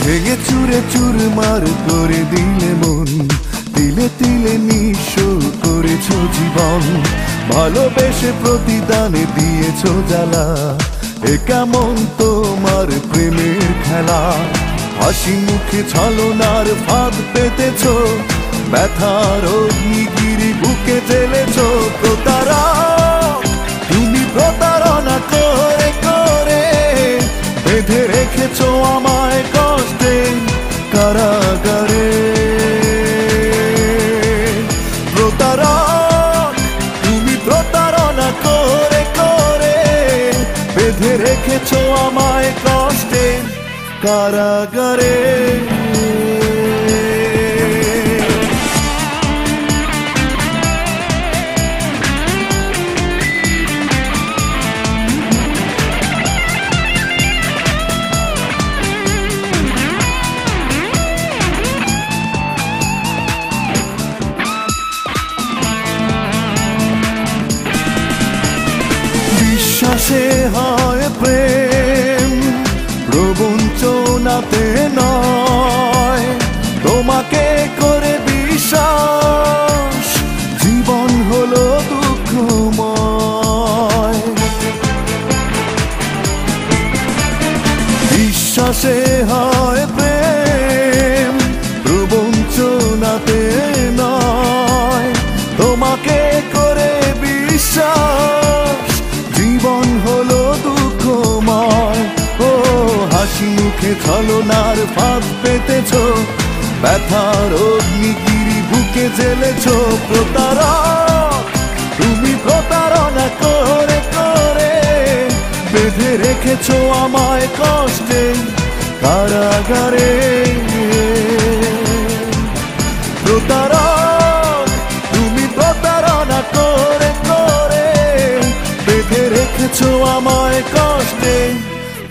ভেঙে চুরে চুরমার করে দিলে মন, তিলে তিলে নিঃস্ব করেছো জীবন। ভালোবেসে প্রতিদানে দিয়েছো জ্বালা, এ কেমন তোমার প্রেমের খেলা। হাসি মুখে ছলনার ফাঁদ পেতেছো, ব্যথার অগ্নিগিরি বুকে জ্বেলেছো। প্রতারক তুমি, প্রতারণা করে করে বেঁধে রেখেছো আমায় কষ্টে কারাগারে। প্রতারক তুমি, প্রতারণা করে করে বেঁধে রেখেছো আমায় কষ্টে কারাগারে। বিশ্বাসে হয় প্রেম, প্রবঞ্চনাতে নয়। তোমাকে করে বিশ্বাস, জীবন হলো দুঃখময়। বিশ্বাসে হয় প্রেম, প্রবঞ্চনাতে নয়। তোমাকে করে বিশ্বাস, জীবন হলো দুঃখময়। ও হাসি মুখে ছলনার ফাঁদ পেতেছো, ব্যথার অগ্নিগিরি বুকে জ্বেলেছো। প্রতারক তুমি, প্রতারণা করে করে বেঁধে রেখেছো আমায় কষ্টে কারাগারে। প্রতারক তুমি, প্রতারণা করে করে বেঁধে রেখেছো আমায় কষ্টে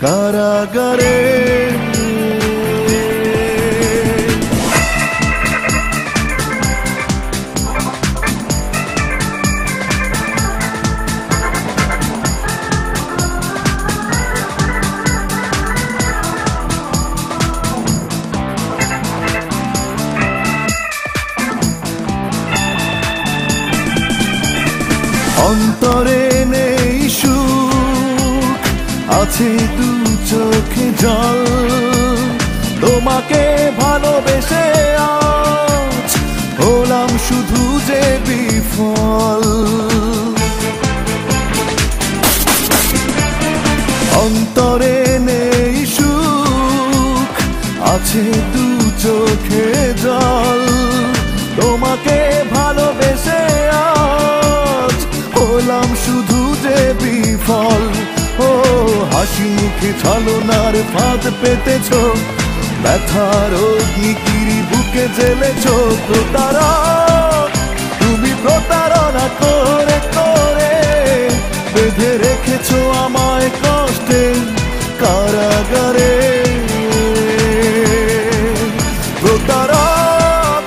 কারাগারে। অন্তরে নেই সুখ, আছে দু চোখে জল। তোমাকে ভালোবেসে আজ হলাম শুধু যে বিফল। অন্তরে নেই সুখ, আছে দু চোখে জল। তোমাকে ভালোবেসে আজ হলাম শুধু যে বিফল। ও হাসি মুখে ছলনার ফাঁদ পেতেছো, ব্যথার অগ্নিগিরি বুকে জ্বেলেছো। প্রতারক তুমি, প্রতারণা করে করে বেঁধে রেখেছো আমায় কষ্টে কারাগারে। প্রতারক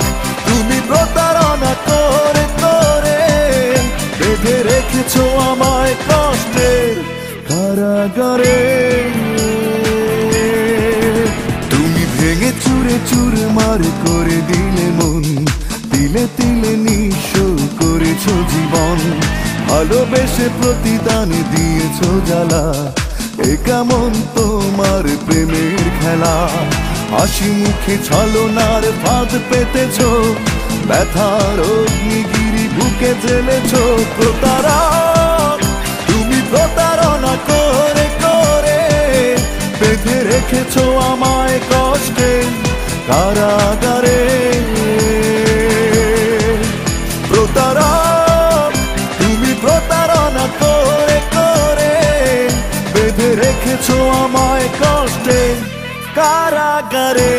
তুমি, প্রতারণা করে করে বেঁধে রেখেছো আমায় কষ্টে কারাগারে। তুমি ভেঙে চুরে চুরমার করে দিলে মন, তিলে তিলে নিঃস্ব করেছো জীবন। ভালোবেসে প্রতিদান দিয়েছো জ্বালা, এ কেমন তোমার প্রেমের খেলা। হাসি মুখে ছলনার ফাঁদ পেতেছো, ব্যথার অগ্নিগিরি বুকে জ্বেলেছো। প্রতারক তুমি, প্রতারণা করে করে বেঁধে রেখেছো আমায় কষ্টে কারাগারে। প্রতারক তুমি, প্রতারণা করে করে বেঁধে রেখেছো আমায় কষ্টে কারাগারে।